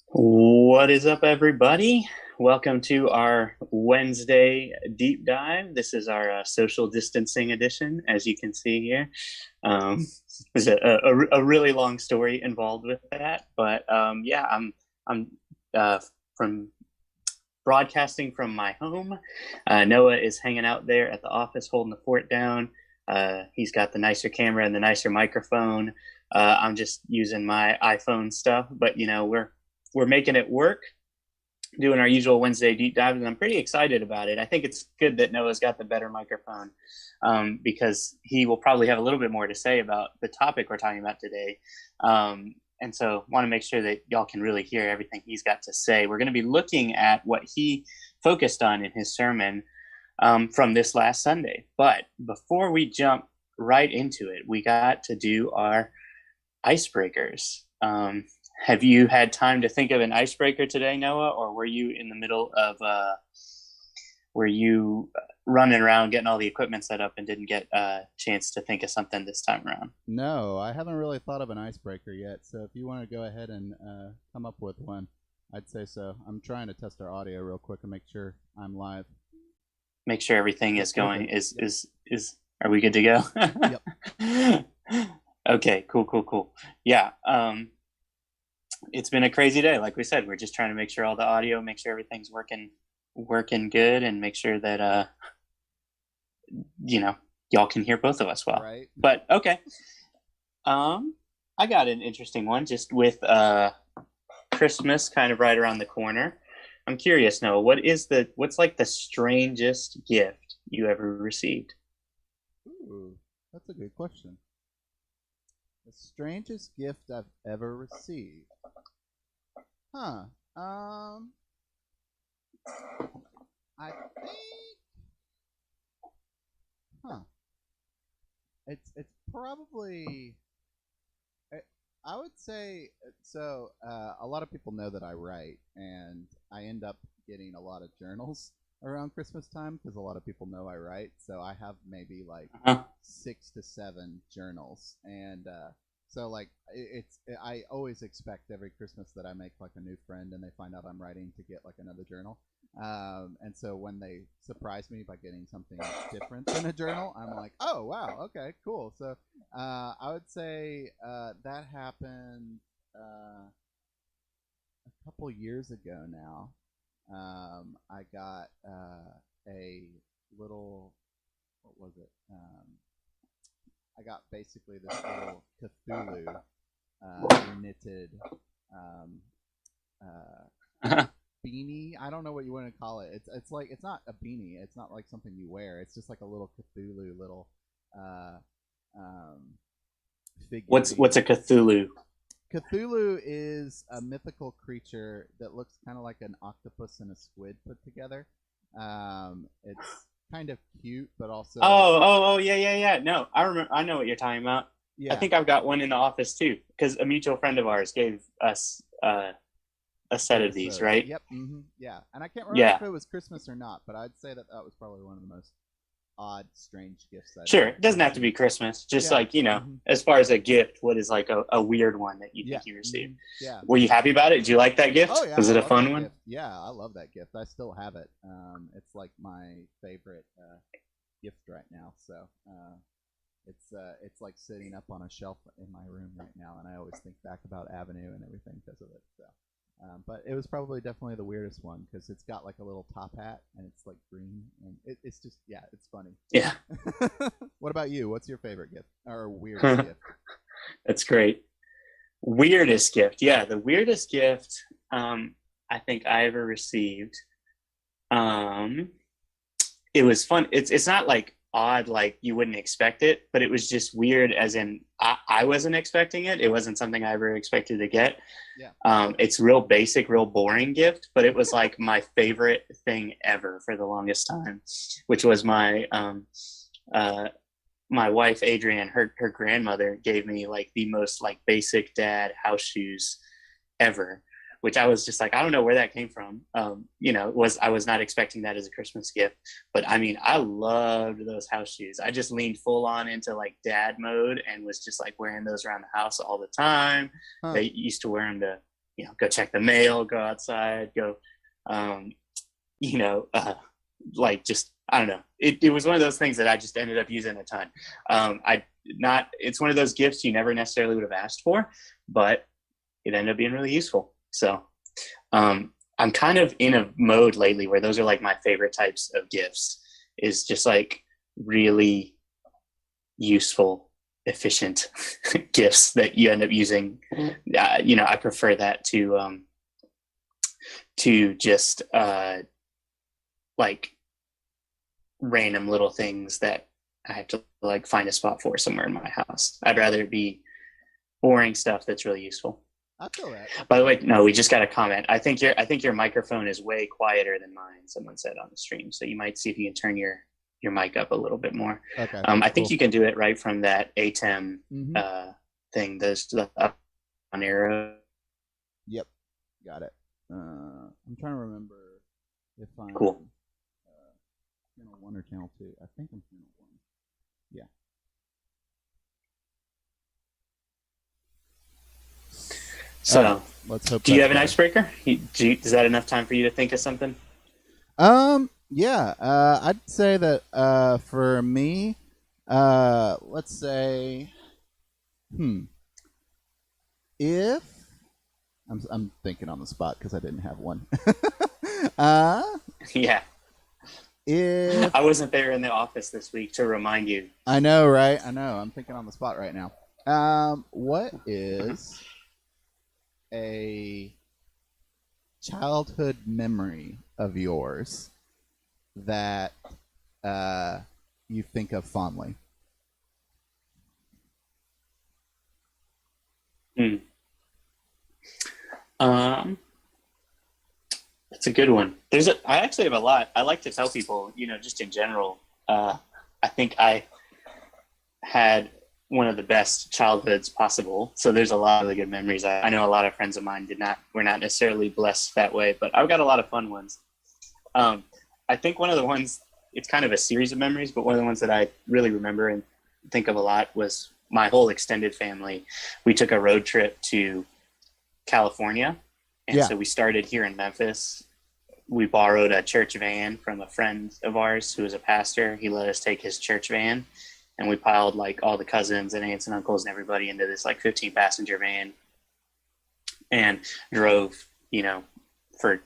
What is up, everybody? Welcome to our Wednesday deep dive. This is our social distancing edition, as you can see here. Um, there's a really long story involved with that, but yeah, I'm from broadcasting from my home. Noah is hanging out there at the office, holding the fort down. He's got the nicer camera and the nicer microphone. I'm just using my iPhone stuff, but we're making it work, doing our usual Wednesday deep dives, and I'm pretty excited about it. I think it's good that Noah's got the better microphone because he will probably have a little bit more to say about the topic we're talking about today. And so want to make sure that y'all can really hear everything he's got to say. We're going to be looking at what he focused on in his sermon from this last Sunday. But before we jump right into it, we got to do our icebreakers. Have you had time to think of an icebreaker today, Noah, or were you in the middle of were you running around getting all the equipment set up and didn't get a chance to think of something this time around? No, I haven't really thought of an icebreaker yet. So if you want to go ahead and come up with one, I'd say so. I'm trying to test our audio real quick and make sure I'm live. Make sure everything Yep, is going. perfect. Is are we good to go? Yep. Okay, cool. Yeah. It's been a crazy day. Like we said, we're just trying to make sure all the audio, make sure everything's working good, and make sure that y'all can hear both of us well. Right. But okay. I got an interesting one just with Christmas kind of right around the corner. I'm curious, Noah, what's like the strangest gift you ever received? Ooh, that's a good question. The strangest gift I've ever received. Huh. I think. Huh. It's probably. I would say so. A lot of people know that I write, and I end up getting a lot of journals around Christmas time because a lot of people know I write. So I have maybe like Uh-huh. 6 to 7 journals, and so like it's I always expect every Christmas that I make like a new friend, and they find out I'm writing to get like another journal. And so when they surprise me by getting something different than a journal, I'm like, oh wow, okay, cool. So I would say that happened a couple years ago now. I got a little, what was it? I got basically this little Cthulhu knitted um, Uh-huh. beanie. I don't know what you want to call it. It's like it's not a beanie. It's not like something you wear. It's just like a little Cthulhu little uh, um, What's a figurine. Cthulhu? Cthulhu is a mythical creature that looks kind of like an octopus and a squid put together. It's kind of cute, but also Oh, yeah. No, I remember. I know what you're talking about. I yeah, think I've got one in the office too, because a mutual friend of ours gave us a set gave of us these, those. right? Yep, yeah. And I can't remember Yeah, if it was Christmas or not, but I'd say that that was probably one of the most odd, strange gifts I'd sure. ever It doesn't have to be received. Christmas. Just Yeah, like, hmm as far as a gift, what is like a weird one that you yeah, think you received? yeah. Were you happy about it? Did you like that Oh gift? yeah, Was I it a love fun that one? gift. Yeah, I love that gift. I still have it. It's like my favorite gift right now. So it's like sitting up on a shelf in my room right now, and I always think back about Avenue and everything because of it. So, but it was probably definitely the weirdest one because it's got like a little top hat and it's like green, and it's just yeah, it's funny. Yeah. What about you? What's your favorite gift or weirdest gift? That's great. Weirdest gift. Yeah, the weirdest gift I think I ever received. Um, it was fun. It's not like odd, like you wouldn't expect it, but it was just weird as in I wasn't expecting it. It wasn't something I ever expected to get. Yeah. It's real basic, real boring gift, but it was like my favorite thing ever for the longest time, which was uh, my wife Adrienne, her grandmother gave me like the most like basic dad house shoes ever, which I was just like, I don't know where that came from. Was I was not expecting that as a Christmas gift, but I mean, I loved those house shoes. I just leaned full on into like dad mode and was just like wearing those around the house all the time. Huh. They used to wear them go check the mail, go outside, go, um, you know, like just I don't know. It was one of those things that I just ended up using a ton. I not it's one of those gifts you never necessarily would have asked for, but it ended up being really useful. So I'm kind of in a mode lately where those are like my favorite types of gifts, is just like really useful, efficient gifts that you end up using. I prefer that to just like random little things that I have to like find a spot for somewhere in my house. I'd rather it be boring stuff that's really useful. I feel that. By the way, no, we just got a comment. I think your microphone is way quieter than mine, someone said on the stream. So you might see if you can turn your mic up a little bit more. Okay. I think you can do it right from that ATEM Mm-hmm. thing. There's the up on arrow. Yep. Got it. I'm trying to remember if I'm Cool. channel 1 or channel 2. I think I'm channel 1. Yeah. So right, let's hope. do you have an icebreaker? Is that enough time for you to think of something? Yeah. I'd say that for me, let's say, if I'm thinking on the spot because I didn't have one. Yeah. If I wasn't there in the office this week to remind you. I know, right? I know. I'm thinking on the spot right now. What is a childhood memory of yours that you think of fondly? That's a good one. I actually have a lot. I like to tell people, just in general. I think I had one of the best childhoods possible. So there's a lot of really good memories. I know a lot of friends of mine were not necessarily blessed that way, but I've got a lot of fun ones. I think one of the ones, it's kind of a series of memories, but one of the ones that I really remember and think of a lot was my whole extended family. We took a road trip to California. And so we started here in Memphis. We borrowed a church van from a friend of ours who was a pastor. He let us take his church van, and we piled like all the cousins and aunts and uncles and everybody into this like 15-passenger van and drove, for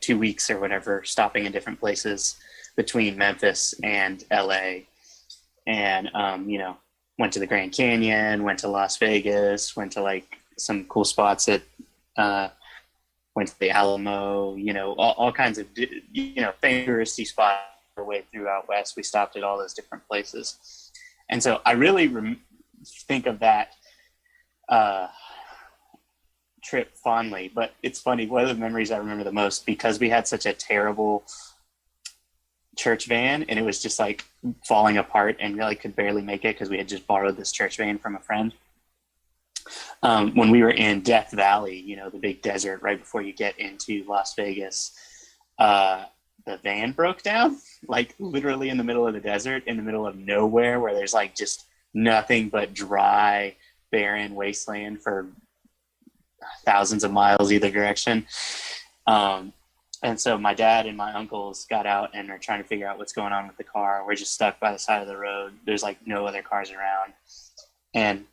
2 weeks or whatever, stopping in different places between Memphis and LA. And, went to the Grand Canyon, went to Las Vegas, went to like some cool spots at, went to the Alamo, all kinds of, famous touristy spots our way through out west. We stopped at all those different places. And so I really think of that trip fondly, but it's funny, one of the memories I remember the most, because we had such a terrible church van and it was just like falling apart and really could barely make it because we had just borrowed this church van from a friend. When we were in Death Valley, the big desert right before you get into Las Vegas, the van broke down, like literally in the middle of the desert, in the middle of nowhere, where there's like just nothing but dry, barren wasteland for thousands of miles either direction. And so my dad and my uncles got out and are trying to figure out what's going on with the car. We're just stuck by the side of the road. There's like no other cars around. And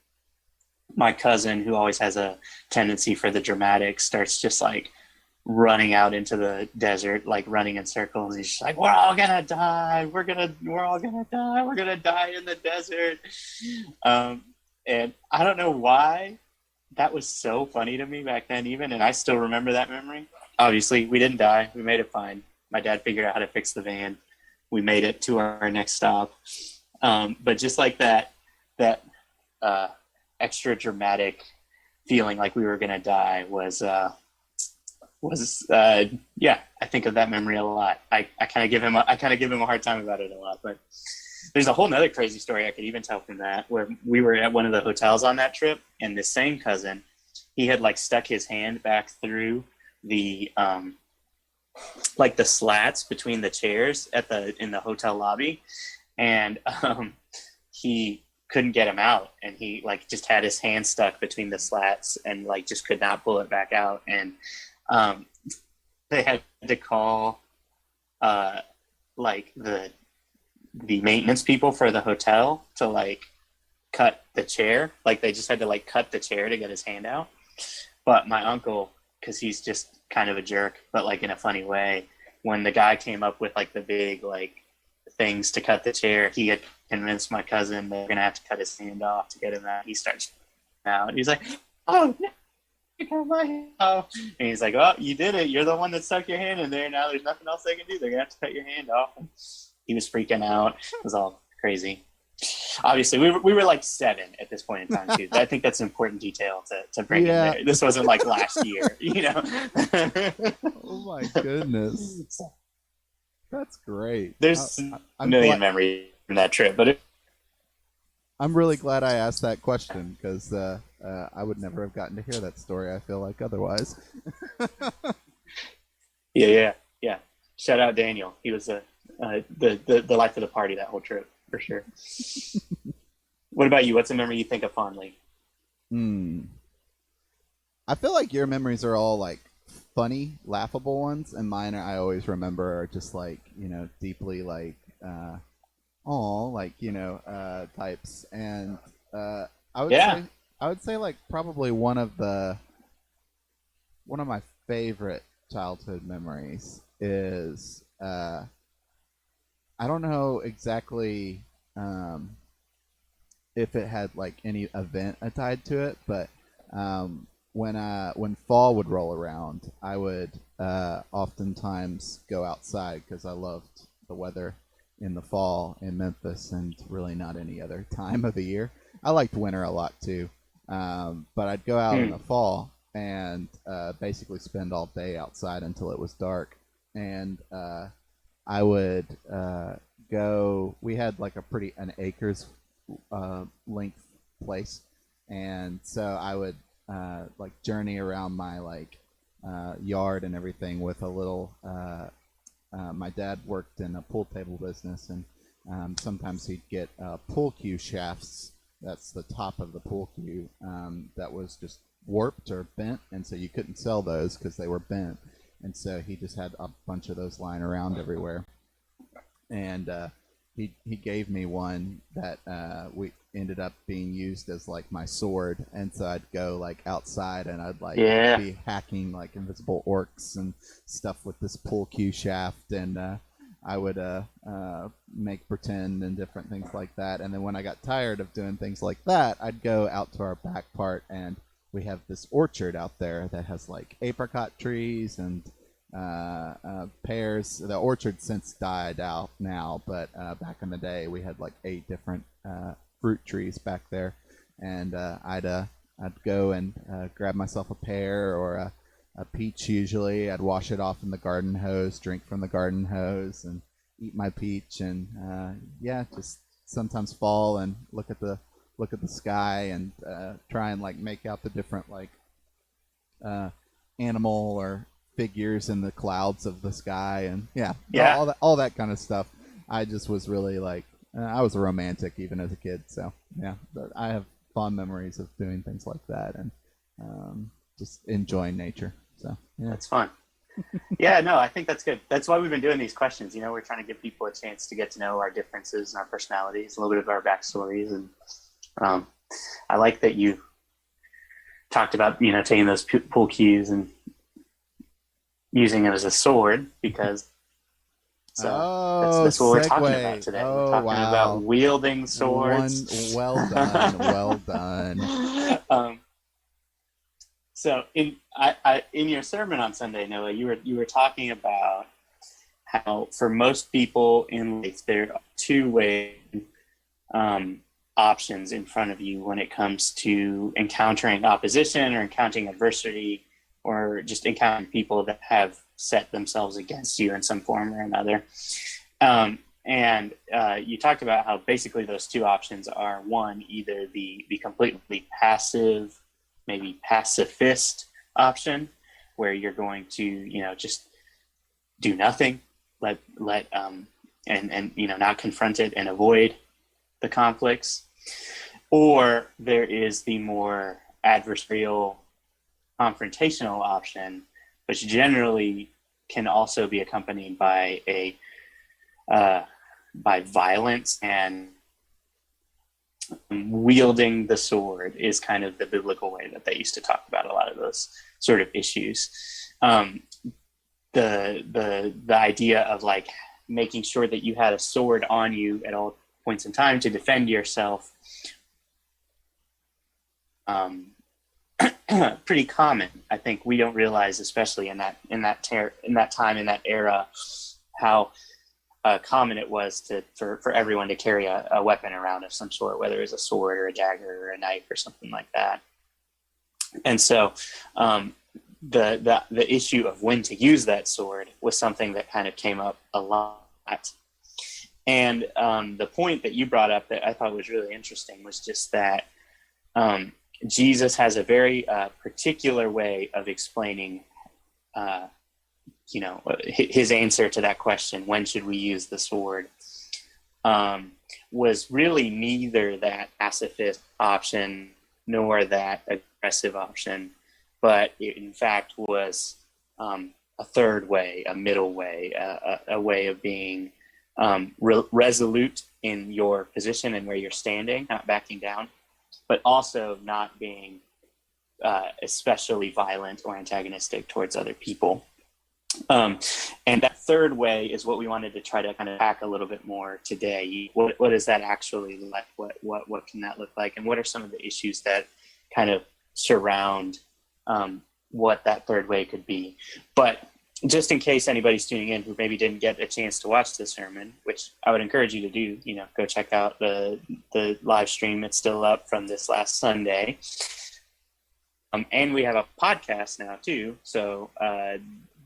my cousin, who always has a tendency for the dramatic, starts just like running out into the desert, like running in circles. He's just like, we're all gonna die. We're all gonna die. We're gonna die in the desert. And I don't know why that was so funny to me back then even, and I still remember that memory. Obviously, we didn't die. We made it fine. My dad figured out how to fix the van. We made it to our next stop. But just like that extra dramatic feeling like we were going to die was I think of that memory a lot. I kind of give him a hard time about it a lot, but there's a whole nother crazy story I could even tell from that, where we were at one of the hotels on that trip, and this same cousin, he had like stuck his hand back through the like the slats between the chairs in the hotel lobby, and he couldn't get him out, and he like just had his hand stuck between the slats and like just could not pull it back out. And um, they had to call like the maintenance people for the hotel to like cut the chair. Like they just had to like cut the chair to get his hand out. But my uncle, because he's just kind of a jerk, but like in a funny way, when the guy came up with like the big like things to cut the chair, he had convinced my cousin they're gonna have to cut his hand off to get him out. He starts out. He's like, "Oh, no, you cut my hand off." And he's like, "Oh, you did it. You're the one that stuck your hand in there. Now there's nothing else they can do. They're gonna have to cut your hand off." And he was freaking out. It was all crazy. Obviously, we were like 7 at this point in time too. I think that's an important detail to bring in there. This wasn't like last year, you know. Oh my goodness, that's great. There's a million memories from that trip, but I'm really glad I asked that question because I would never have gotten to hear that story. I feel like otherwise. Yeah. Shout out Daniel. He was the life of the party that whole trip for sure. What about you? What's a memory you think of fondly? I feel like your memories are all like funny, laughable ones, and mine I always remember are just like, you know, deeply like like, you know, types. And I would say like probably one of my favorite childhood memories is I don't know exactly if it had like any event tied to it, but when fall would roll around, I would oftentimes go outside because I loved the weather in the fall in Memphis, and really not any other time of the year. I liked winter a lot too, but I'd go out in the fall and basically spend all day outside until it was dark. And I would go. We had like an acres length place, and so I would like journey around my like yard and everything with a little. My dad worked in a pool table business, and sometimes he'd get pool cue shafts. That's the top of the pool cue that was just warped or bent, and so you couldn't sell those because they were bent. And so he just had a bunch of those lying around everywhere. And he gave me one that we ended up being used as like my sword. And so I'd go like outside and I'd like be hacking like invisible orcs and stuff with this pull cue shaft. And I would make pretend and different things like that. And then when I got tired of doing things like that, I'd go out to our back part, and we have this orchard out there that has like apricot trees and pears. The orchard since died out now, but back in the day we had like 8 different fruit trees back there, and I'd go and grab myself a pear or a peach. Usually I'd wash it off in the garden hose, drink from the garden hose, and eat my peach. And just sometimes fall and look at the sky and try and like make out the different like animal or figures in the clouds of the sky, and all that kind of stuff. I just was really like I was a romantic even as a kid, so but I have fond memories of doing things like that and just enjoying nature. So that's fun. No, I think that's good. That's why we've been doing these questions. You know, we're trying to give people a chance to get to know our differences and our personalities, a little bit of our backstories. And I like that you talked about, you know, taking those pool cues and using it as a sword, because that's what we're talking about today. We're talking about wielding swords. Well done. So in your sermon on Sunday, Noah, you were talking about how for most people in life there are 2 ways options in front of you when it comes to encountering opposition or encountering adversity, or just encountering people that have set themselves against you in some form or another. And you talked about how basically those 2 options are, one, either the completely passive, maybe pacifist option, where you're going to, you know, just do nothing, let and you know, not confront it and avoid the conflicts. Or there is the more adversarial, confrontational option, which generally can also be accompanied by by violence, and wielding the sword is kind of the biblical way that they used to talk about a lot of those sort of issues. The idea of like making sure that you had a sword on you at all points in time to defend yourself, pretty common. I think we don't realize, especially in that time, in that era, how common it was for everyone to carry a weapon around of some sort, whether it was a sword or a dagger or a knife or something like that. And so the issue of when to use that sword was something that kind of came up a lot. And the point that you brought up that I thought was really interesting was just that Jesus has a very particular way of explaining his answer to that question, when should we use the sword, was really neither that pacifist option nor that aggressive option, but it in fact was a third way, a middle way, a way of being resolute in your position and where you're standing, not backing down, but also not being especially violent or antagonistic towards other people. And that third way is what we wanted to try to kind of pack a little bit more today. What does that actually look like? What can that look like? And what are some of the issues that kind of surround what that third way could be? But just in case anybody's tuning in who maybe didn't get a chance to watch the sermon, which I would encourage you to do, go check out the live stream. It's still up from this last Sunday. And we have a podcast now too. So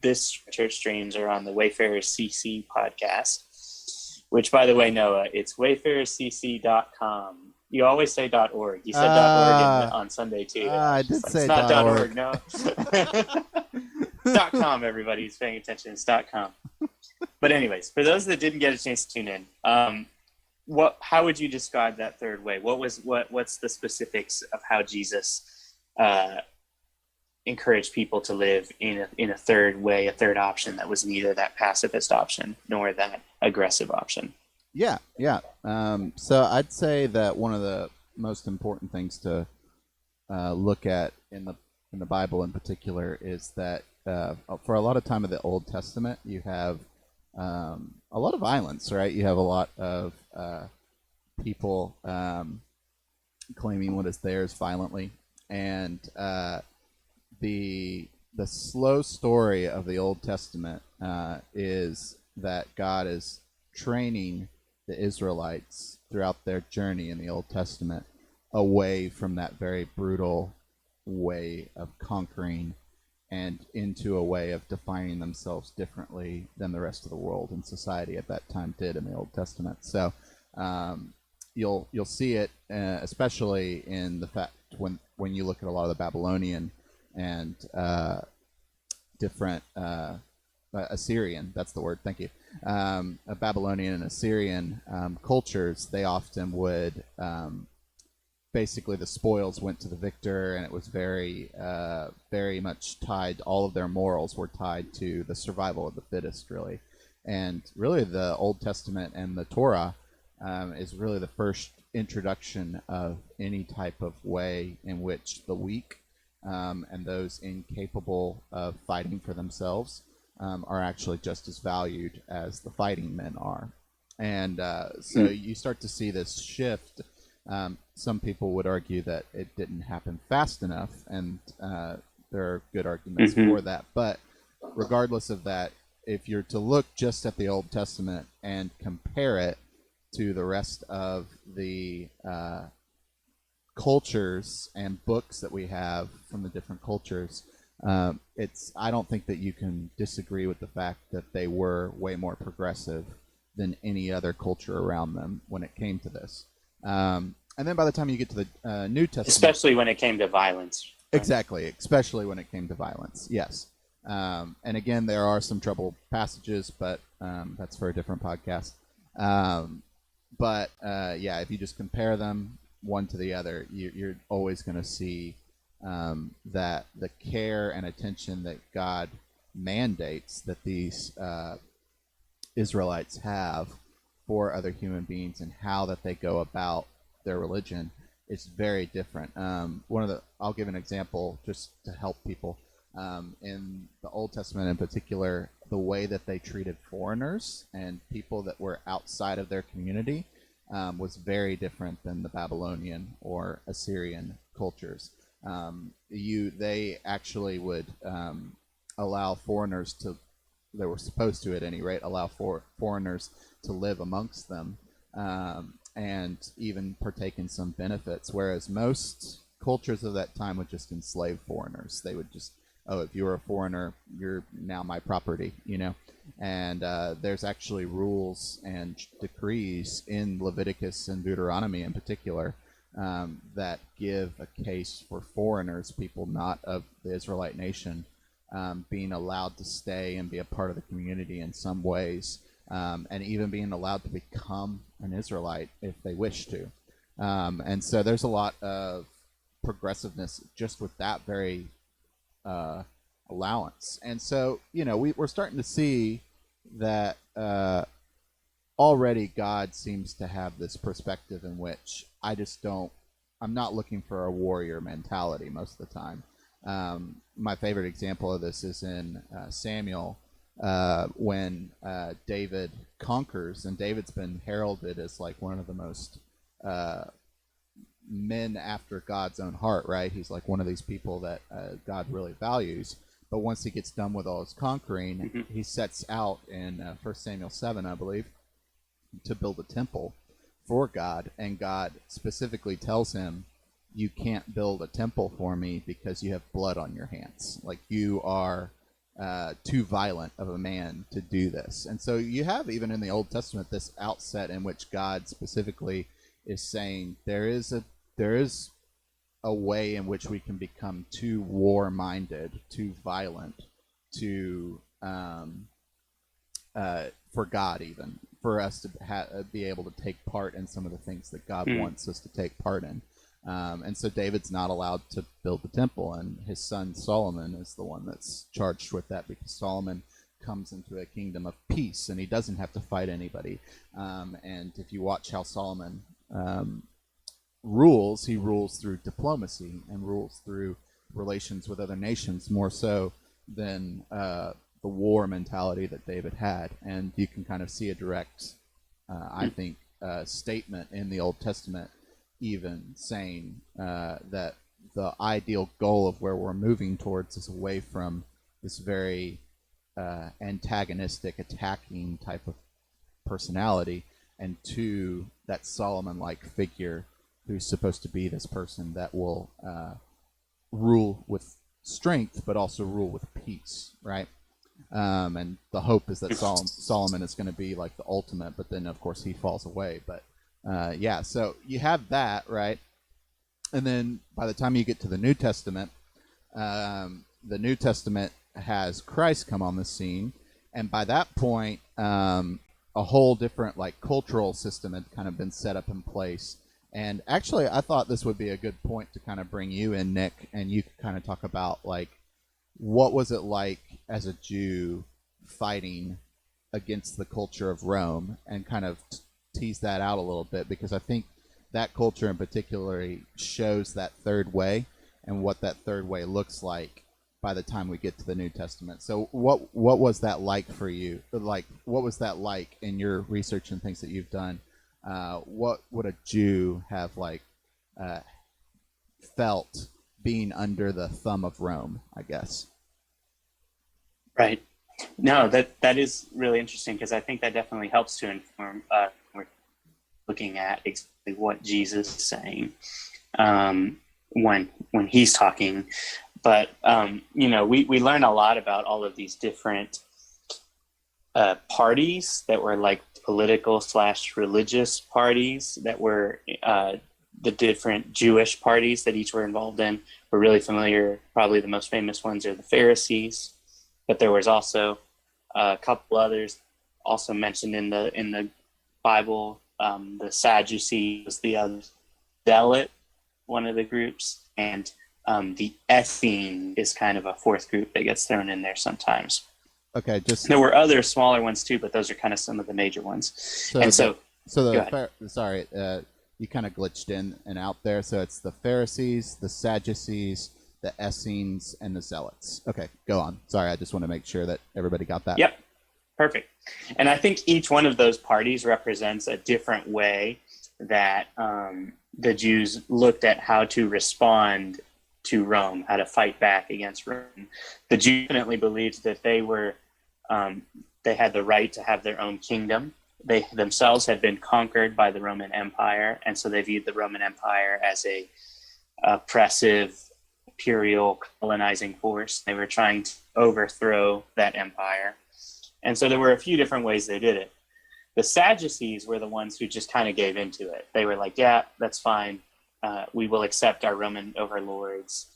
this church streams are on the Wayfarers CC podcast, which, by the way, Noah, it's wayfarerscc.com. You always say .org. You said .org on Sunday too. I did say it's not .org. No. .com, everybody who's paying attention. It's .com. But anyways, for those that didn't get a chance to tune in, how would you describe that third way? What's the specifics of how Jesus encourage people to live in a third way, a third option that was neither that pacifist option nor that aggressive option? Yeah. So I'd say that one of the most important things to look at in the Bible in particular is that for a lot of time of the Old Testament, you have a lot of violence, right? You have a lot of people claiming what is theirs violently, and the slow story of the Old Testament is that God is training the Israelites throughout their journey in the Old Testament away from that very brutal way of conquering and into a way of defining themselves differently than the rest of the world and society at that time did in the Old Testament. So you'll see it especially in the fact when you look at a lot of the Babylonian and different Assyrian, that's the word, thank you, Babylonian and Assyrian cultures, they often would basically the spoils went to the victor, and it was very much tied, all of their morals were tied to the survival of the fittest, really. And really the Old Testament and the Torah is really the first introduction of any type of way in which the weak and those incapable of fighting for themselves are actually just as valued as the fighting men are. And so you start to see this shift. Some people would argue that it didn't happen fast enough, and there are good arguments for that. But regardless of that, if you're to look just at the Old Testament and compare it to the rest of the cultures and books that we have from the different cultures, I don't think that you can disagree with the fact that they were way more progressive than any other culture around them when it came to this. And then by the time you get to the New Testament, especially when it came to violence. Right? Exactly, especially when it came to violence. Yes. And again, there are some troubled passages, but that's for a different podcast. But if you just compare them, one to the other, you're always going to see that the care and attention that God mandates that these Israelites have for other human beings and how that they go about their religion is very different. I'll give an example just to help people. In the Old Testament in particular, the way that they treated foreigners and people that were outside of their community was very different than the Babylonian or Assyrian cultures. They actually would allow foreigners to, they were supposed to at any rate, allow foreigners to live amongst them and even partake in some benefits, whereas most cultures of that time would just enslave foreigners. They would just, oh, if you're a foreigner, you're now my property, And there's actually rules and decrees in Leviticus and Deuteronomy in particular that give a case for foreigners, people not of the Israelite nation, being allowed to stay and be a part of the community in some ways, and even being allowed to become an Israelite if they wish to. And so there's a lot of progressiveness just with that very allowance. And so, we're starting to see that already God seems to have this perspective in which I'm not looking for a warrior mentality most of the time. My favorite example of this is in Samuel when David conquers, and David's been heralded as like one of the most men after God's own heart, right? He's like one of these people that God really values. But once he gets done with all his conquering, he sets out in 1 Samuel 7, I believe, to build a temple for God. And God specifically tells him, you can't build a temple for me because you have blood on your hands. Like, you are too violent of a man to do this. And so you have, even in the Old Testament, this outset in which God specifically is saying there is a way in which we can become too war-minded, too violent, to for God, even for us to be able to take part in some of the things that God wants us to take part in. And so David's not allowed to build the temple, and his son Solomon is the one that's charged with that, because Solomon comes into a kingdom of peace and he doesn't have to fight anybody. And if you watch how Solomon rules, he rules through diplomacy and rules through relations with other nations more so than the war mentality that David had. And you can kind of see a direct, I think, statement in the Old Testament even saying that the ideal goal of where we're moving towards is away from this very antagonistic, attacking type of personality, and to that Solomon-like figure who's supposed to be this person that will rule with strength, but also rule with peace, right? And the hope is that Solomon is going to be like the ultimate, but then of course he falls away. But yeah, so you have that, right? And then by the time you get to the New Testament, the New Testament has Christ come on the scene, and by that point, a whole different like cultural system had kind of been set up in place. And actually, I thought this would be a good point to kind of bring you in, Nick, and you could kind of talk about like, what was it like as a Jew fighting against the culture of Rome, and kind of tease that out a little bit, because I think that culture in particular shows that third way and what that third way looks like by the time we get to the New Testament. So what was that like for you? Like, what was that like in your research and things that you've done? What would a Jew have like felt being under the thumb of Rome, I guess? Right. No, that is really interesting, because I think that definitely helps to inform. We're looking at exactly what Jesus is saying when he's talking, but we learn a lot about all of these different parties that were like political / religious parties that were the different Jewish parties that each were involved in. We're really familiar. Probably the most famous ones are the Pharisees, but there was also a couple others also mentioned in the Bible. The Sadducees was the other. Zealot, one of the groups, and the Essenes is kind of a fourth group that gets thrown in there sometimes. Okay, just there were other smaller ones too, but those are kind of some of the major ones. so And so, sorry, you kind of glitched in and out there. So it's the Pharisees, the Sadducees, the Essenes, and the Zealots. Okay, go on. Sorry, I just want to make sure that everybody got that. Yep, perfect. And I think each one of those parties represents a different way that the Jews looked at how to respond to Rome, how to fight back against Rome. The Jews definitely believed that they had the right to have their own kingdom. They themselves had been conquered by the Roman Empire, and so they viewed the Roman Empire as a oppressive, imperial, colonizing force. They were trying to overthrow that empire. And so there were a few different ways they did it. The Sadducees were the ones who just kind of gave into it. They were like, yeah, that's fine. We will accept our Roman overlords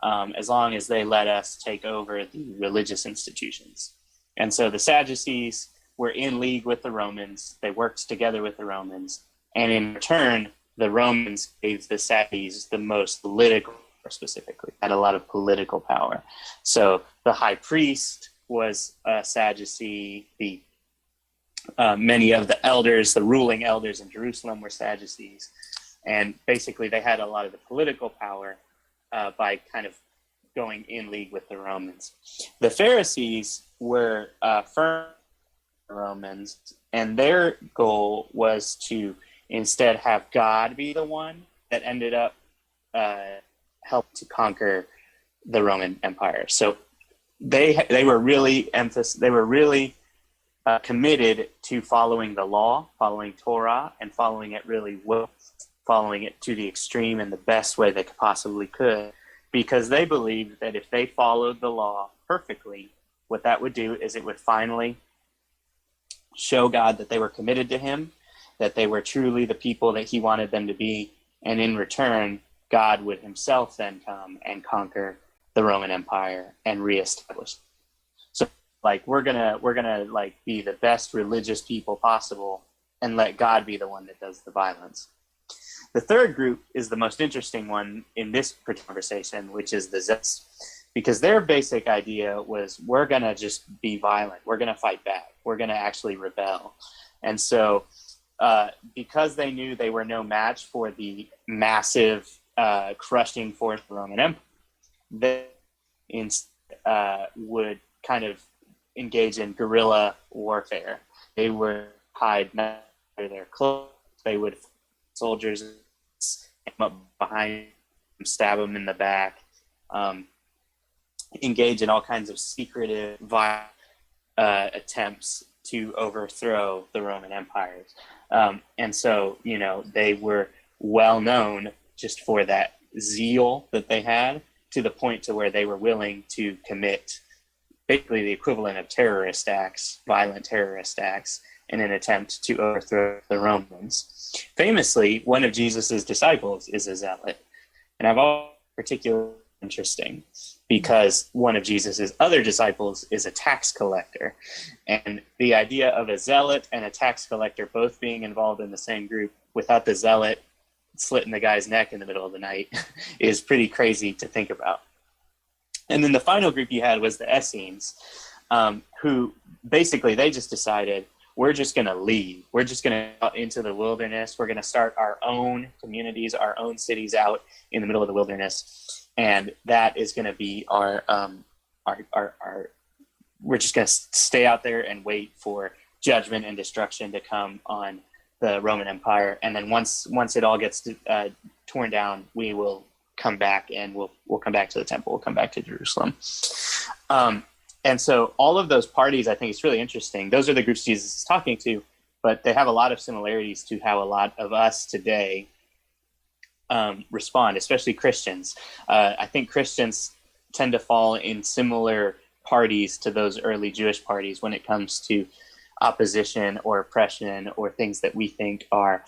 as long as they let us take over the religious institutions. And so the Sadducees were in league with the Romans. They worked together with the Romans. And in return, the Romans gave the Sadducees the most political power, specifically, had a lot of political power. So the high priest was a Sadducee. Many of the elders, the ruling elders in Jerusalem, were Sadducees. And basically they had a lot of the political power by kind of going in league with the Romans. The Pharisees were firm Romans, and their goal was to instead have God be the one that ended up helped to conquer the Roman Empire. So they were really committed to following the law, following Torah, and following it really well, following it to the extreme in the best way they possibly could, because they believed that if they followed the law perfectly, what that would do is it would finally show God that they were committed to him, that they were truly the people that he wanted them to be, and in return, God would himself then come and conquer the Roman Empire and reestablish. So, like, we're gonna like be the best religious people possible and let God be the one that does the violence. The third group is the most interesting one in this conversation, which is the Zest, because their basic idea was, we're going to just be violent. We're going to fight back. We're going to actually rebel. And so because they knew they were no match for the massive crushing force of the Roman Empire, they would kind of engage in guerrilla warfare. They would hide under their clothes. They would soldiers up behind them, stab them in the back, engage in all kinds of secretive, violent attempts to overthrow the Roman empires. And so, they were well known just for that zeal that they had, to the point to where they were willing to commit basically the equivalent of terrorist acts, violent terrorist acts, in an attempt to overthrow the Romans. Famously, one of Jesus's disciples is a zealot. And I've always particularly interesting because one of Jesus's other disciples is a tax collector. And the idea of a zealot and a tax collector both being involved in the same group without the zealot slitting the guy's neck in the middle of the night is pretty crazy to think about. And then the final group you had was the Essenes, who basically they just decided, we're just going to leave. We're just going to out into the wilderness. We're going to start our own communities, our own cities out in the middle of the wilderness. And that is going to be our we're just going to stay out there and wait for judgment and destruction to come on the Roman Empire. And then once it all gets torn down, we will come back and we'll come back to the temple. We'll come back to Jerusalem. And so all of those parties, I think it's really interesting. Those are the groups Jesus is talking to, but they have a lot of similarities to how a lot of us today respond, especially Christians. I think Christians tend to fall in similar parties to those early Jewish parties when it comes to opposition or oppression or things that we think are,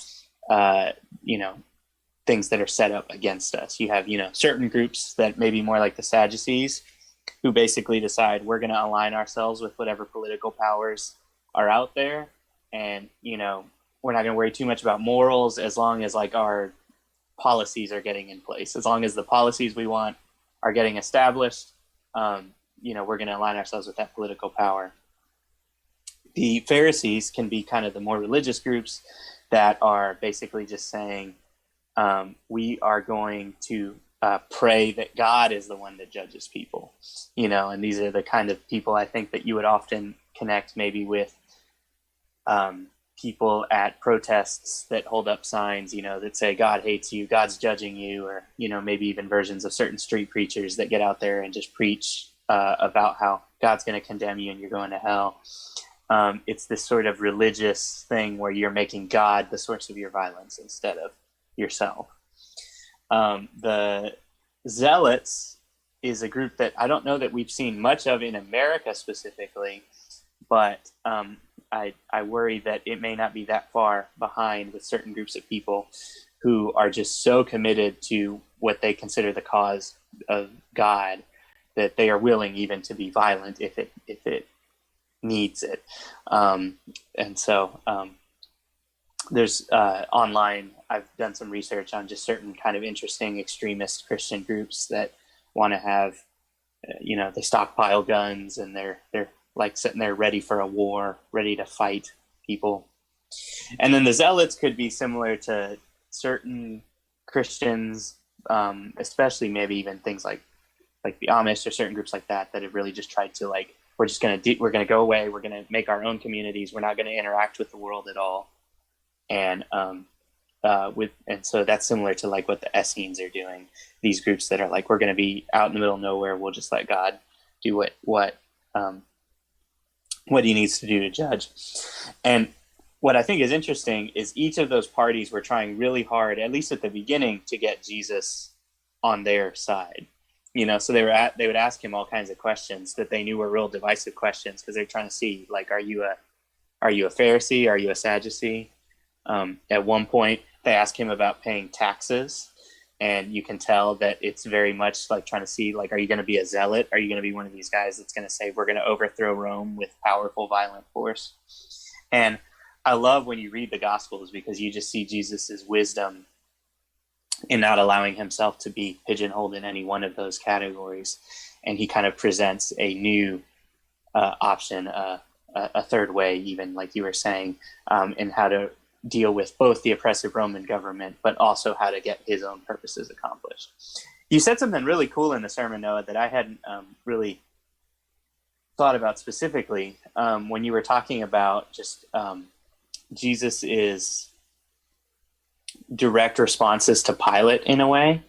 things that are set up against us. You have, certain groups that may be more like the Sadducees, who basically decide we're going to align ourselves with whatever political powers are out there. And, we're not going to worry too much about morals as long as like our policies are getting in place. As long as the policies we want are getting established, we're going to align ourselves with that political power. The Pharisees can be kind of the more religious groups that are basically just saying, we are going to pray that God is the one that judges people, and these are the kind of people I think that you would often connect maybe with people at protests that hold up signs, that say God hates you, God's judging you, or, maybe even versions of certain street preachers that get out there and just preach about how God's going to condemn you and you're going to hell. It's this sort of religious thing where you're making God the source of your violence instead of yourself. The Zealots is a group that I don't know that we've seen much of in America specifically, but I worry that it may not be that far behind with certain groups of people who are just so committed to what they consider the cause of God that they are willing even to be violent if it needs it. And so there's online, I've done some research on just certain kind of interesting extremist Christian groups that want to have, they stockpile guns and they're like sitting there ready for a war, ready to fight people. And then the Zealots could be similar to certain Christians, especially maybe even things like the Amish or certain groups like that have really just tried to we're going to go away. We're going to make our own communities. We're not going to interact with the world at all. And so that's similar to what the Essenes are doing. These groups that are we're going to be out in the middle of nowhere. We'll just let God do what he needs to do to judge. And what I think is interesting is each of those parties were trying really hard, at least at the beginning, to get Jesus on their side. So they would ask him all kinds of questions that they knew were real divisive questions because they're trying to see, are you a Pharisee? Are you a Sadducee? At one point, they ask him about paying taxes, and you can tell that it's very much trying to see, are you going to be a zealot? Are you going to be one of these guys that's going to say, we're going to overthrow Rome with powerful, violent force? And I love when you read the Gospels because you just see Jesus's wisdom in not allowing himself to be pigeonholed in any one of those categories. And he kind of presents a new option, a third way, even like you were saying, in how to deal with both the oppressive Roman government, but also how to get his own purposes accomplished. You said something really cool in the sermon, Noah, that I hadn't really thought about specifically when you were talking about just Jesus is direct responses to Pilate in a way,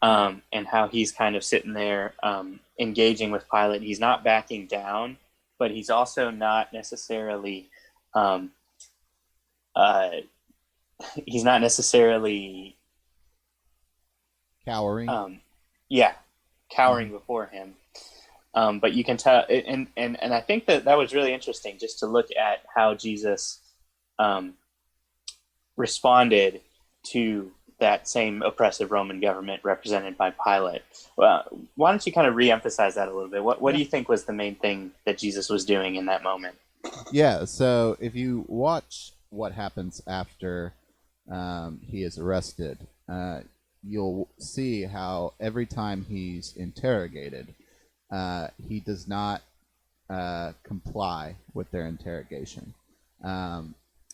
and how he's kind of sitting there engaging with Pilate. He's not backing down, but he's also not necessarily cowering. Cowering before him. But you can tell, and I think that was really interesting, just to look at how Jesus responded to that same oppressive Roman government represented by Pilate. Well, why don't you kind of re-emphasize that a little bit? What do you think was the main thing that Jesus was doing in that moment? Yeah, so if you watch what happens after he is arrested, you'll see how every time he's interrogated, he does not comply with their interrogation.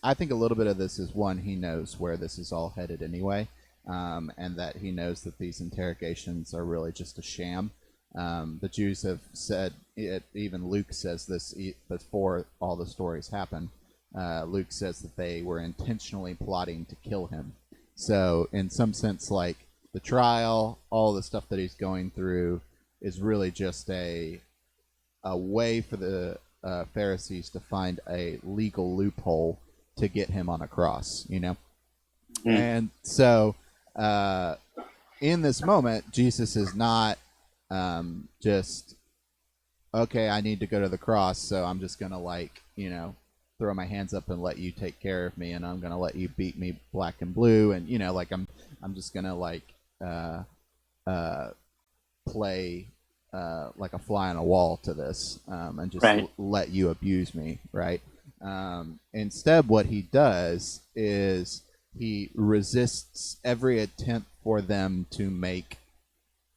I think a little bit of this is, one, he knows where this is all headed anyway, and that he knows that these interrogations are really just a sham. The Jews have said, even Luke says this before all the stories happen. Luke says that they were intentionally plotting to kill him. So in some sense, the trial, all the stuff that he's going through is really just a way for the Pharisees to find a legal loophole to get him on a cross, And so in this moment, Jesus is not just, okay, I need to go to the cross, so I'm just going to throw my hands up and let you take care of me, and I'm going to let you beat me black and blue, and I'm just going to play like a fly on a wall to this, and just let you abuse me, right? Instead, what he does is he resists every attempt for them to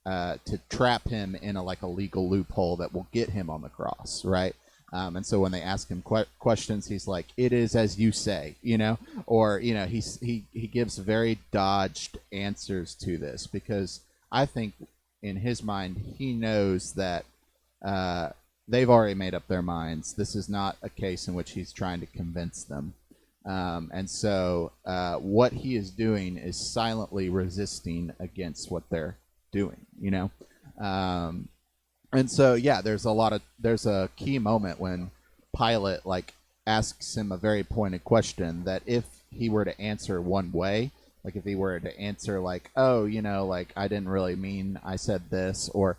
to trap him in a legal loophole that will get him on the cross, right? And so when they ask him questions, he's like, "It is as you say," or he gives very dodged answers to this, because I think in his mind he knows that they've already made up their minds. This is not a case in which he's trying to convince them. And so what he is doing is silently resisting against what they're doing, and so there's a key moment when Pilate asks him a very pointed question that if he were to answer one way, if he were to answer oh, I didn't really mean I said this, or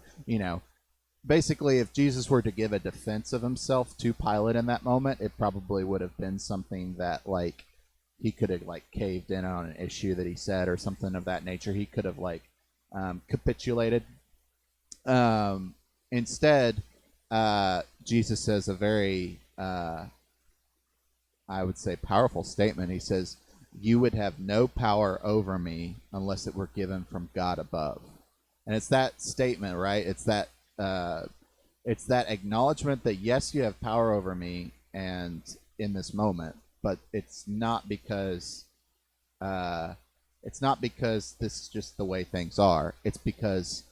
basically if Jesus were to give a defense of himself to Pilate in that moment, it probably would have been something that he could have caved in on an issue that he said or something of that nature. He could have capitulated. Instead, Jesus says a very, I would say, powerful statement. He says, "You would have no power over me unless it were given from God above." And it's that statement, right? It's that acknowledgement that yes, you have power over me, and in this moment, but it's not because this is just the way things are. It's because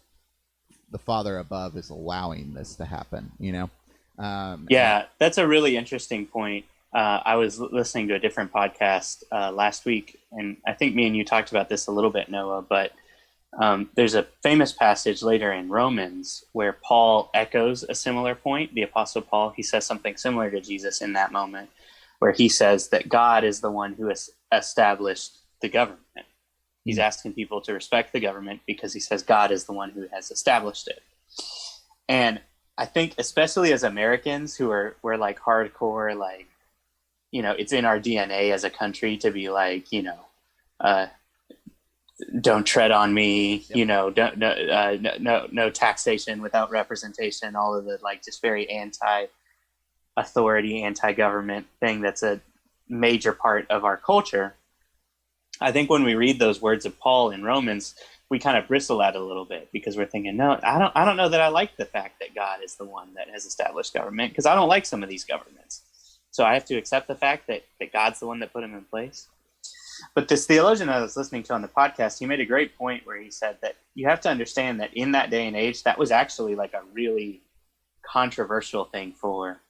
the Father above is allowing this to happen, Yeah, that's a really interesting point. I was listening to a different podcast last week, and I think me and you talked about this a little bit, Noah, but there's a famous passage later in Romans where Paul echoes a similar point. The Apostle Paul, he says something similar to Jesus in that moment, where he says that God is the one who has established the government. He's asking people to respect the government because he says God is the one who has established it. And I think especially as Americans we're hardcore, it's in our DNA as a country to be don't tread on me, don't, no taxation without representation, all of the just very anti-authority, anti-government thing that's a major part of our culture. I think when we read those words of Paul in Romans, we kind of bristle at it a little bit because we're thinking, no, I don't know that I like the fact that God is the one that has established government, because I don't like some of these governments. So I have to accept the fact that God's the one that put him in place. But this theologian I was listening to on the podcast, he made a great point where he said that you have to understand that in that day and age, that was actually a really controversial thing for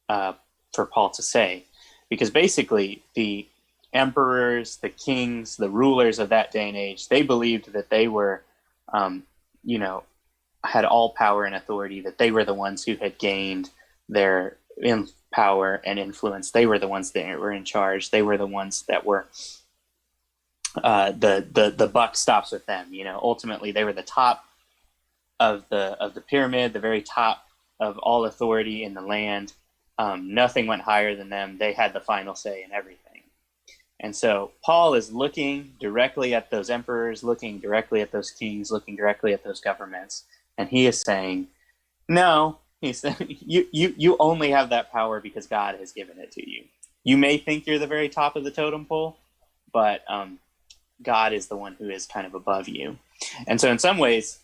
Paul to say, because basically the emperors, the kings, the rulers of that day and age, they believed that they were, had all power and authority, that they were the ones who had gained their power and influence. They were the ones that were in charge. They were the ones that were, the buck stops with them. Ultimately they were the top of the pyramid, the very top of all authority in the land. Nothing went higher than them. They had the final say in everything. And so Paul is looking directly at those emperors, looking directly at those kings, looking directly at those governments. And he is saying, no, he's you only have that power because God has given it to you. You may think you're the very top of the totem pole, but God is the one who is kind of above you. And so in some ways,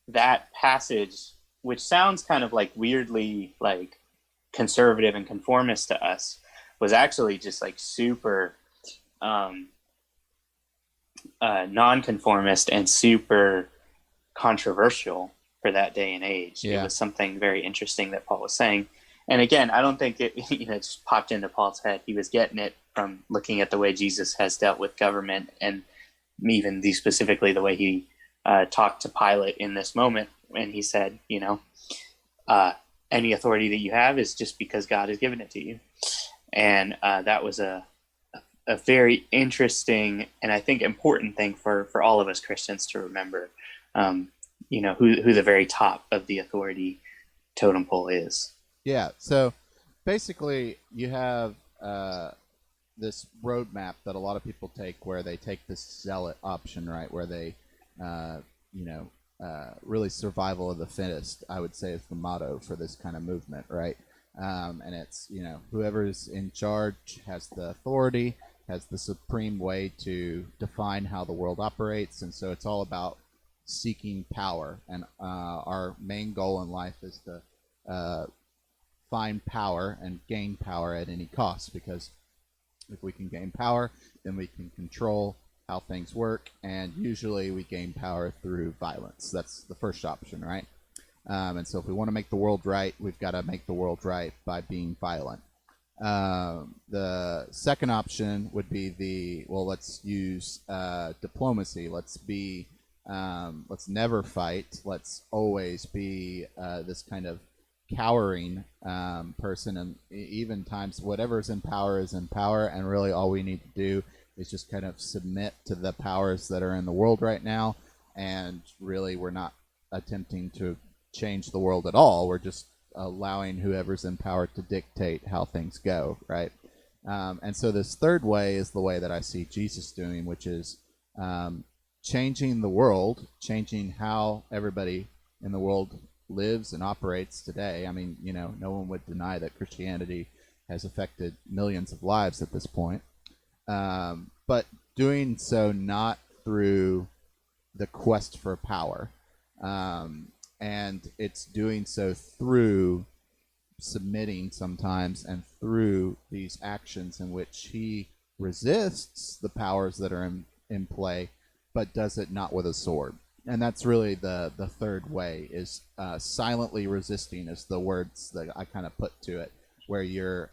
that passage, which sounds kind of weirdly conservative and conformist to us, was actually just super nonconformist and super controversial for that day and age. Yeah. It was something very interesting that Paul was saying. And again, I don't think it just popped into Paul's head. He was getting it from looking at the way Jesus has dealt with government, and even specifically the way he talked to Pilate in this moment. And he said, any authority that you have is just because God has given it to you. And that was a very interesting and I think important thing for all of us Christians to remember, who the very top of the authority totem pole is. Yeah. So basically you have this roadmap that a lot of people take, where they take this zealot option, right? Where they, really survival of the fittest, I would say, is the motto for this kind of movement, right? And it's, whoever's in charge has the authority. has the supreme way to define how the world operates, and so it's all about seeking power. And our main goal in life is to find power and gain power at any cost, because if we can gain power, then we can control how things work, and usually we gain power through violence. That's the first option, right? And so if we want to make the world right, we've got to make the world right by being violent. The second option would be let's use diplomacy. Let's never fight. Let's always be this kind of cowering person, and even times whatever's in power is in power, and really all we need to do is just kind of submit to the powers that are in the world right now, and really we're not attempting to change the world at all. We're just allowing whoever's in power to dictate how things go, right? And so this third way is the way that I see Jesus doing, which is changing the world, changing how everybody in the world lives and operates today. I mean, no one would deny that Christianity has affected millions of lives at this point. But doing so not through the quest for power. And it's doing so through submitting sometimes, and through these actions in which he resists the powers that are in play, but does it not with a sword. And that's really the third way, is silently resisting is the words that I kind of put to it, where you're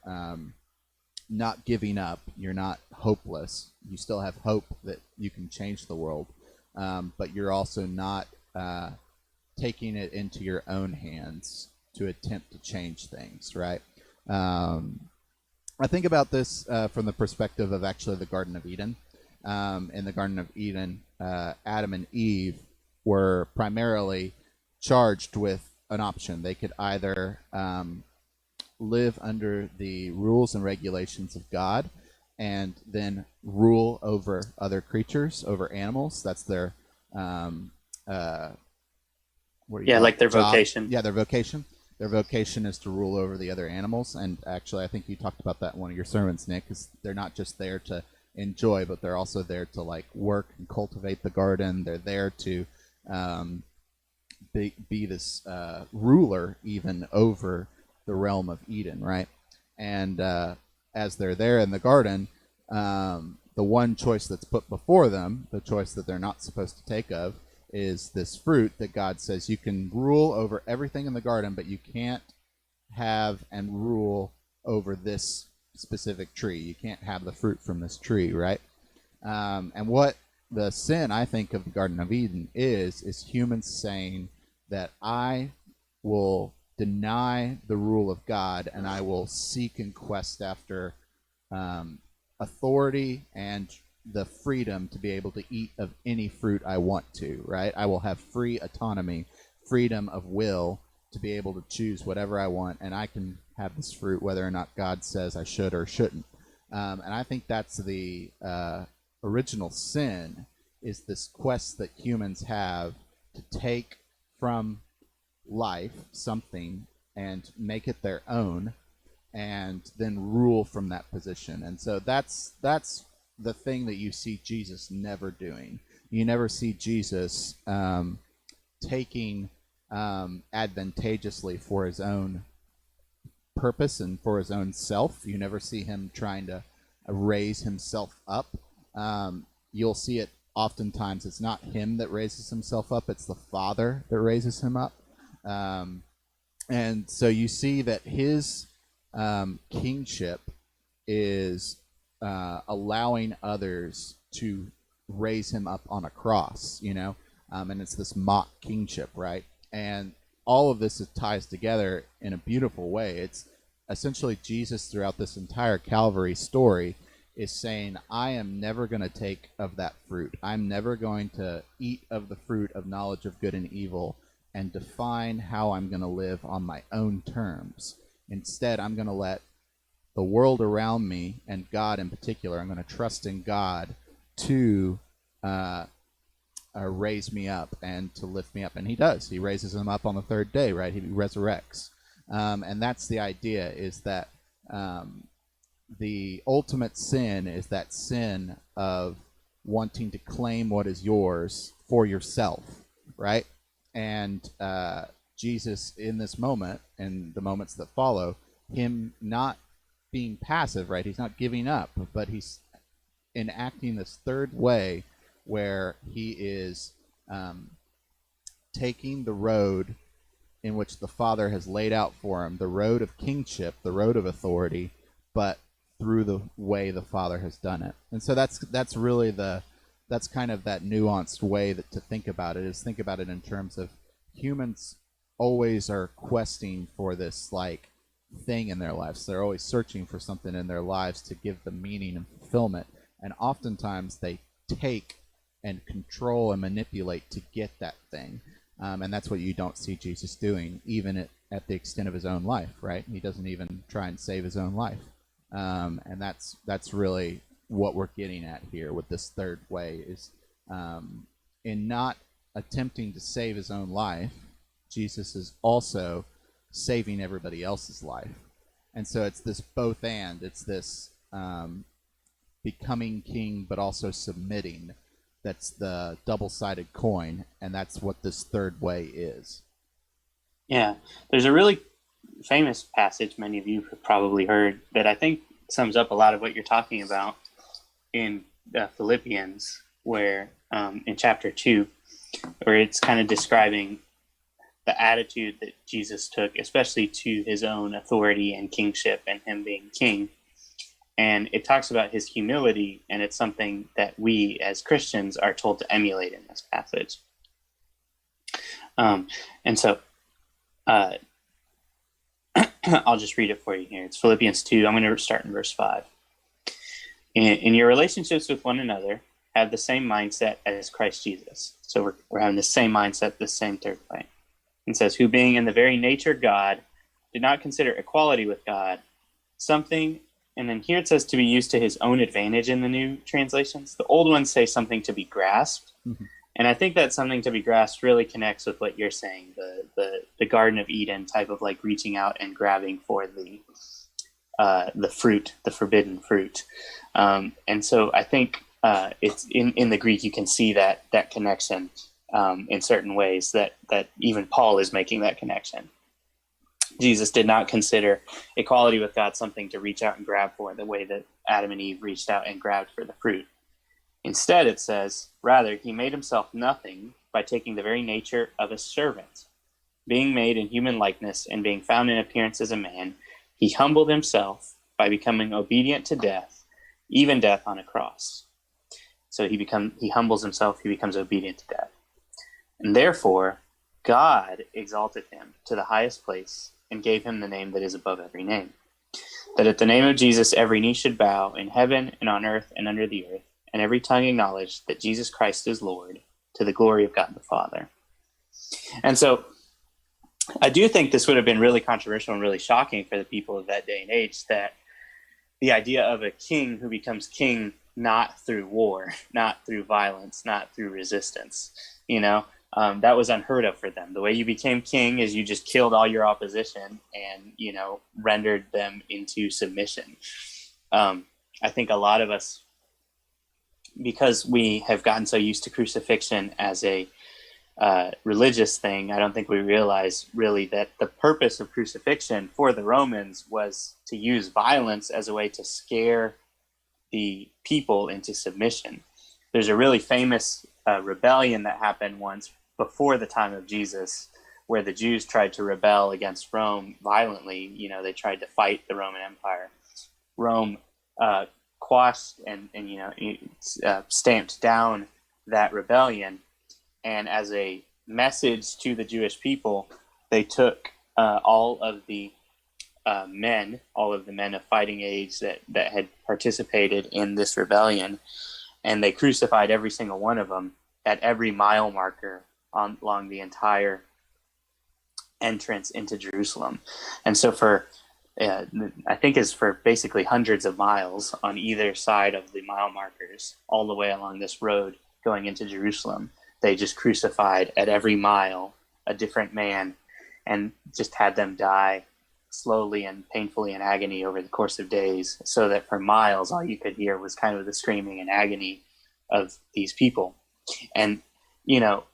not giving up, you're not hopeless, you still have hope that you can change the world, but you're also not taking it into your own hands to attempt to change things, right? I think about this from the perspective of actually the Garden of Eden. In the Garden of Eden, Adam and Eve were primarily charged with an option. They could either live under the rules and regulations of God and then rule over other creatures, over animals. That's their like their job. vocation. Yeah, their vocation. Their vocation is to rule over the other animals. And actually, I think you talked about that in one of your sermons, Nick, because they're not just there to enjoy, but they're also there to work and cultivate the garden. They're there to be this ruler even over the realm of Eden, right? And as they're there in the garden, the one choice that's put before them, the choice that they're not supposed to take of, is this fruit that God says you can rule over everything in the garden, but you can't have and rule over this specific tree. You can't have the fruit from this tree, right? And what the sin, I think, of the Garden of Eden is humans saying that I will deny the rule of God, and I will seek and quest after authority and the freedom to be able to eat of any fruit I want to, right? I will have free autonomy, freedom of will to be able to choose whatever I want, and I can have this fruit whether or not God says I should or shouldn't. And I think that's the original sin, is this quest that humans have to take from life something and make it their own, and then rule from that position. And so that's the thing that you see Jesus never doing. You never see Jesus taking advantageously for his own purpose and for his own self. You never see him trying to raise himself up. You'll see it oftentimes. It's not him that raises himself up, it's the Father that raises him up. And so you see that his kingship is allowing others to raise him up on a cross, and it's this mock kingship, right? And all of this ties together in a beautiful way. It's essentially Jesus throughout this entire Calvary story is saying, I am never going to take of that fruit. I'm never going to eat of the fruit of knowledge of good and evil and define how I'm going to live on my own terms. Instead, I'm going to let the world around me, and God in particular, I'm going to trust in God to raise me up and to lift me up. And he does. He raises him up on the third day, right? He resurrects. And that's the idea, is that the ultimate sin is that sin of wanting to claim what is yours for yourself, right? And Jesus, in this moment and the moments that follow, him not being passive, right? He's not giving up, but he's enacting this third way where he is taking the road in which the Father has laid out for him, the road of kingship, the road of authority, but through the way the Father has done it. And so that's really that's kind of that nuanced way to think about it, is think about it in terms of humans always are questing for this like thing in their lives. They're always searching for something in their lives to give them meaning and fulfillment. And oftentimes they take and control and manipulate to get that thing. And that's what you don't see Jesus doing, even at the extent of his own life, right? He doesn't even try and save his own life. And that's really what we're getting at here with this third way, is in not attempting to save his own life, Jesus is also saving everybody else's life. And so it's this both and. It's this becoming king but also submitting. That's the double-sided coin, and that's what this third way is. Yeah, there's a really famous passage many of you have probably heard that I think sums up a lot of what you're talking about in Philippians, where in chapter 2, where it's kind of describing the attitude that Jesus took, especially to his own authority and kingship and him being king. And it talks about his humility, and it's something that we as Christians are told to emulate in this passage. And so I'll just read it for you here. It's Philippians 2. I'm going to start in verse 5. In your relationships with one another, have the same mindset as Christ Jesus. So we're having the same mindset, the same third way. It says, who being in the very nature God, did not consider equality with God something. And then here it says to be used to his own advantage in the new translations. The old ones say something to be grasped. Mm-hmm. And I think that something to be grasped really connects with what you're saying, the Garden of Eden type of like reaching out and grabbing for the fruit, the forbidden fruit. And so I think it's in the Greek, you can see that connection in certain ways that even Paul is making that connection. Jesus did not consider equality with God something to reach out and grab for the way that Adam and Eve reached out and grabbed for the fruit. Instead, it says, rather, he made himself nothing by taking the very nature of a servant. Being made in human likeness and being found in appearance as a man, he humbled himself by becoming obedient to death, even death on a cross. So he humbles himself, he becomes obedient to death. And therefore, God exalted him to the highest place and gave him the name that is above every name, that at the name of Jesus every knee should bow in heaven and on earth and under the earth, and every tongue acknowledge that Jesus Christ is Lord, to the glory of God the Father. And so I do think this would have been really controversial and really shocking for the people of that day and age, that the idea of a king who becomes king not through war, not through violence, not through resistance, that was unheard of for them. The way you became king is you just killed all your opposition and, rendered them into submission. I think a lot of us, because we have gotten so used to crucifixion as a religious thing, I don't think we realize really that the purpose of crucifixion for the Romans was to use violence as a way to scare the people into submission. There's a really famous rebellion that happened once before the time of Jesus, where the Jews tried to rebel against Rome violently. They tried to fight the Roman Empire. Rome quashed and stamped down that rebellion. And as a message to the Jewish people, they took all of the men of fighting age that had participated in this rebellion, and they crucified every single one of them at every mile marker along the entire entrance into Jerusalem. And so I think it's for basically hundreds of miles on either side of the mile markers, all the way along this road going into Jerusalem, they just crucified at every mile a different man and just had them die slowly and painfully in agony over the course of days, so that for miles all you could hear was kind of the screaming and agony of these people. And, you know,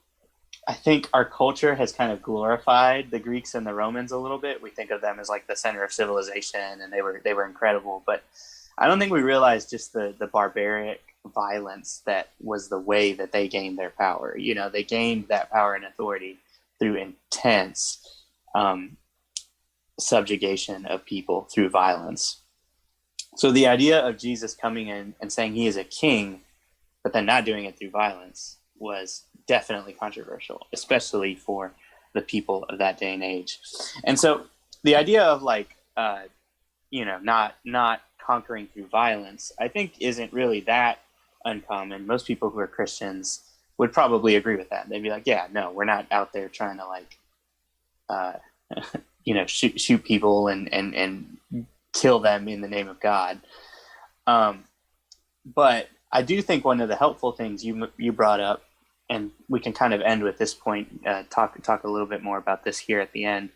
I think our culture has kind of glorified the Greeks and the Romans a little bit. We think of them as like the center of civilization, and they were incredible. But I don't think we realize just the barbaric violence that was the way that they gained their power. You know, they gained that power and authority through intense subjugation of people through violence. So the idea of Jesus coming in and saying he is a king, but then not doing it through violence, was definitely controversial, especially for the people of that day and age. And so the idea of like, not conquering through violence, I think isn't really that uncommon. Most people who are Christians would probably agree with that. They'd be like, yeah, no, we're not out there trying to like, shoot people and kill them in the name of God. But I do think one of the helpful things you brought up, and we can kind of end with this point, talk a little bit more about this here at the end,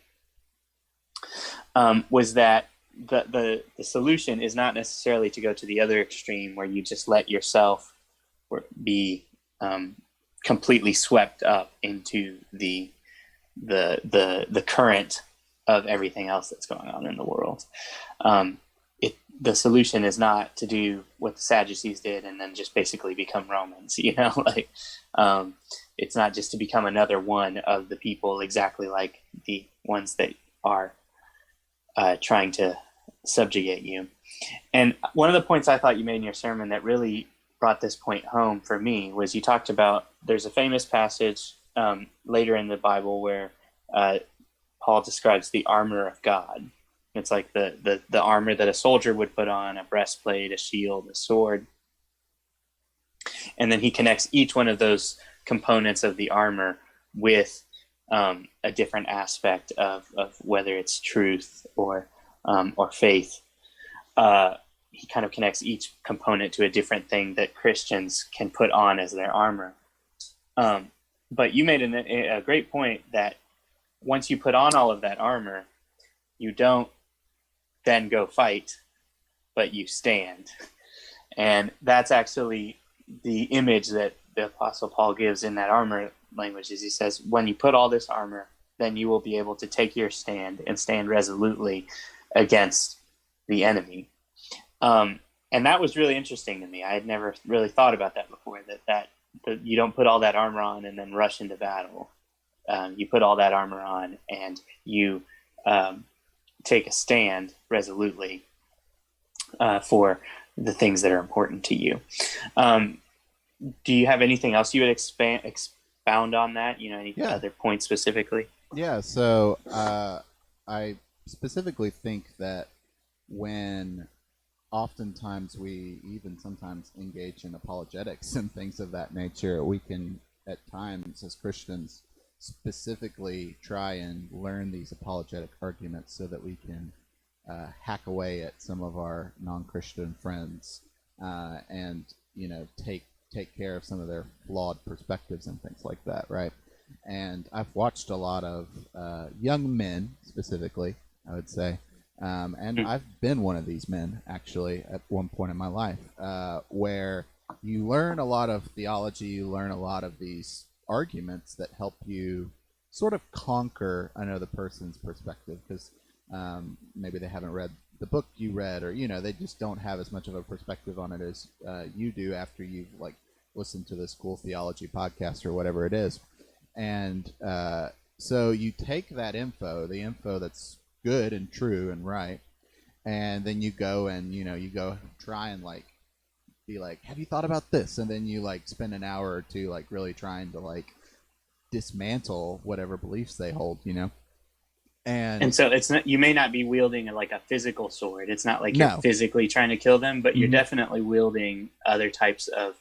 was that the solution is not necessarily to go to the other extreme where you just let yourself be completely swept up into the current of everything else that's going on in the world. The solution is not to do what the Sadducees did and then just basically become Romans, like it's not just to become another one of the people exactly like the ones that are trying to subjugate you. And one of the points I thought you made in your sermon that really brought this point home for me was you talked about, there's a famous passage later in the Bible where Paul describes the armor of God. It's like the armor that a soldier would put on, a breastplate, a shield, a sword. And then he connects each one of those components of the armor with a different aspect of whether it's truth or faith. He kind of connects each component to a different thing that Christians can put on as their armor. But you made a great point that once you put on all of that armor, you don't then go fight, but you stand. And that's actually the image that the Apostle Paul gives in that armor language, is he says, when you put all this armor, then you will be able to take your stand and stand resolutely against the enemy. And that was really interesting to me. I had never really thought about that before, that you don't put all that armor on and then rush into battle. You put all that armor on and you take a stand resolutely for the things that are important to you. Do you have anything else you would expound on that? Any other points specifically? Yeah, so I specifically think that when oftentimes we even sometimes engage in apologetics and things of that nature, we can at times as Christians specifically try and learn these apologetic arguments so that we can hack away at some of our non-Christian friends and take care of some of their flawed perspectives and things like that, right? And I've watched a lot of young men specifically, I would say, and I've been one of these men actually at one point in my life, where you learn a lot of theology, you learn a lot of these arguments that help you sort of conquer another person's perspective, because maybe they haven't read the book you read, or they just don't have as much of a perspective on it as you do after you've listened to this cool theology podcast or whatever it is. And so you take that info, the info that's good and true and right, and then you go and you go try and be like, have you thought about this? And then you spend an hour or two really trying to dismantle whatever beliefs they hold, And so it's not, you may not be wielding a physical sword. It's not like you're physically trying to kill them, but you're definitely wielding other types of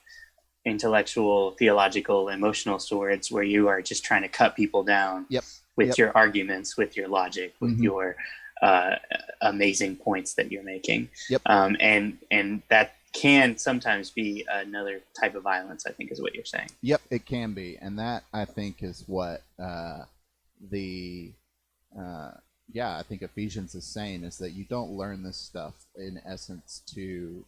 intellectual, theological, emotional swords where you are just trying to cut people down with your arguments, with your logic, with your amazing points that you're making. And that can sometimes be another type of violence, I think, is what you're saying. Yep, it can be. And that, I think, is what yeah, I think Ephesians is saying is that you don't learn this stuff in essence to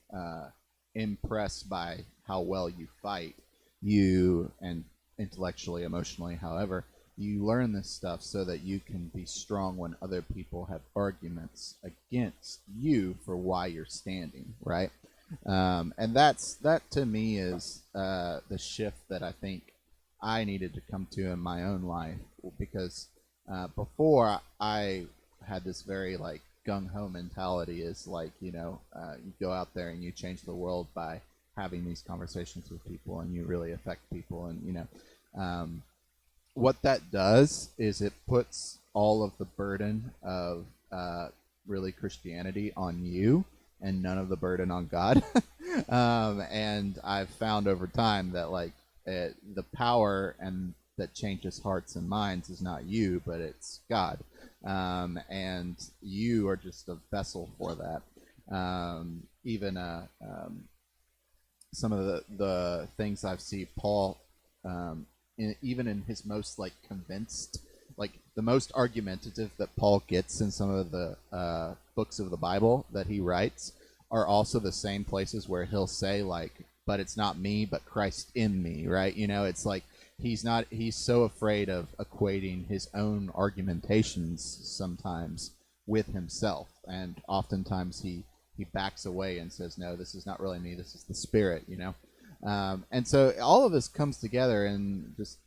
impress by how well you fight, you and intellectually, emotionally, however, you learn this stuff so that you can be strong when other people have arguments against you for why you're standing, right? And that to me is the shift that I think I needed to come to in my own life, because before I had this very like gung ho mentality, is like, you go out there and you change the world by having these conversations with people, and you really affect people, and what that does is it puts all of the burden of really Christianity on you, and none of the burden on God. And I've found over time that like the power and that changes hearts and minds is not you, but it's God, and you are just a vessel for that. Even some of the things I've seen Paul, even in his most like convinced, like the most argumentative that Paul gets in some of the books of the Bible that he writes, are also the same places where he'll say like, but it's not me, but Christ in me, right? It's like he's so afraid of equating his own argumentations sometimes with himself, and oftentimes he backs away and says, no, this is not really me, this is the Spirit. And so all of this comes together, and just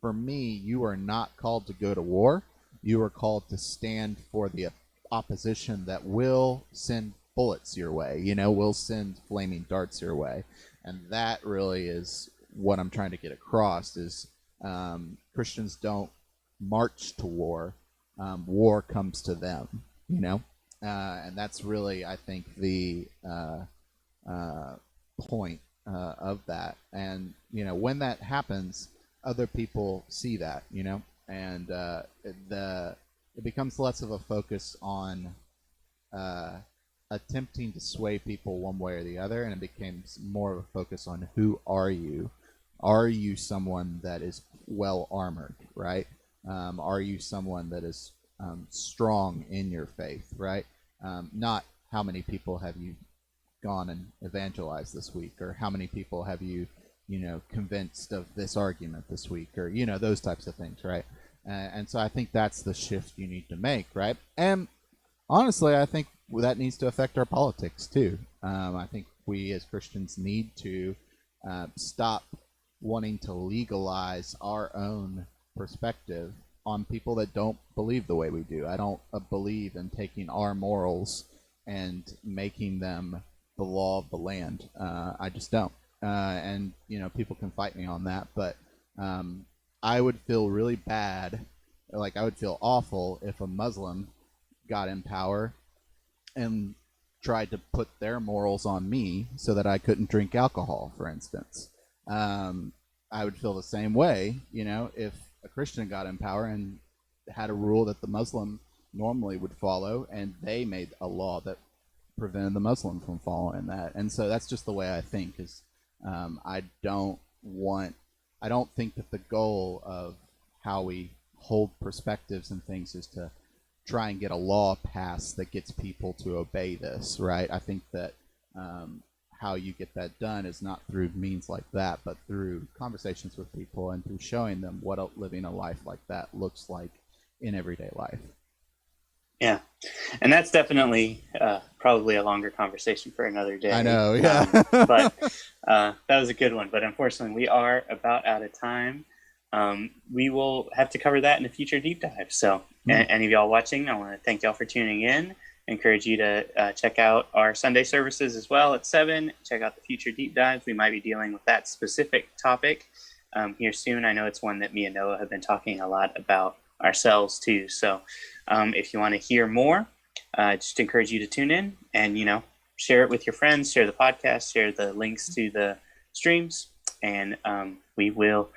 for me, you are not called to go to war. You are called to stand for the opposition that will send bullets your way, will send flaming darts your way. And that really is what I'm trying to get across is Christians don't march to war. War comes to them. And that's really, I think, the point of that. And when that happens, other people see that, and it becomes less of a focus on attempting to sway people one way or the other, and it becomes more of a focus on who are you. Are you someone that is well armored, right? Are you someone that is strong in your faith, right? Not how many people have you gone and evangelized this week, or how many people have you convinced of this argument this week, or those types of things, right? And so I think that's the shift you need to make, right? And honestly, I think that needs to affect our politics too. I think we as Christians need to stop wanting to legalize our own perspective on people that don't believe the way we do. I don't believe in taking our morals and making them the law of the land. I just don't. And people can fight me on that, but I would feel really bad, like I would feel awful if a Muslim got in power and tried to put their morals on me so that I couldn't drink alcohol, for instance. I would feel the same way, if a Christian got in power and had a rule that the Muslim normally would follow, and they made a law that prevented the Muslim from following that. And so that's just the way I think. Is I don't think that the goal of how we hold perspectives and things is to try and get a law passed that gets people to obey this, right? I think that how you get that done is not through means like that, but through conversations with people and through showing them what living a life like that looks like in everyday life. Yeah, and that's definitely probably a longer conversation for another day. I know, yeah. But that was a good one. But unfortunately, we are about out of time. We will have to cover that in a future deep dive. So any of y'all watching, I want to thank y'all for tuning in. I encourage you to check out our Sunday services as well at 7. Check out the future deep dives. We might be dealing with that specific topic here soon. I know it's one that me and Noah have been talking a lot about ourselves too. So if you want to hear more, just encourage you to tune in and, share it with your friends, share the podcast, share the links to the streams, and we will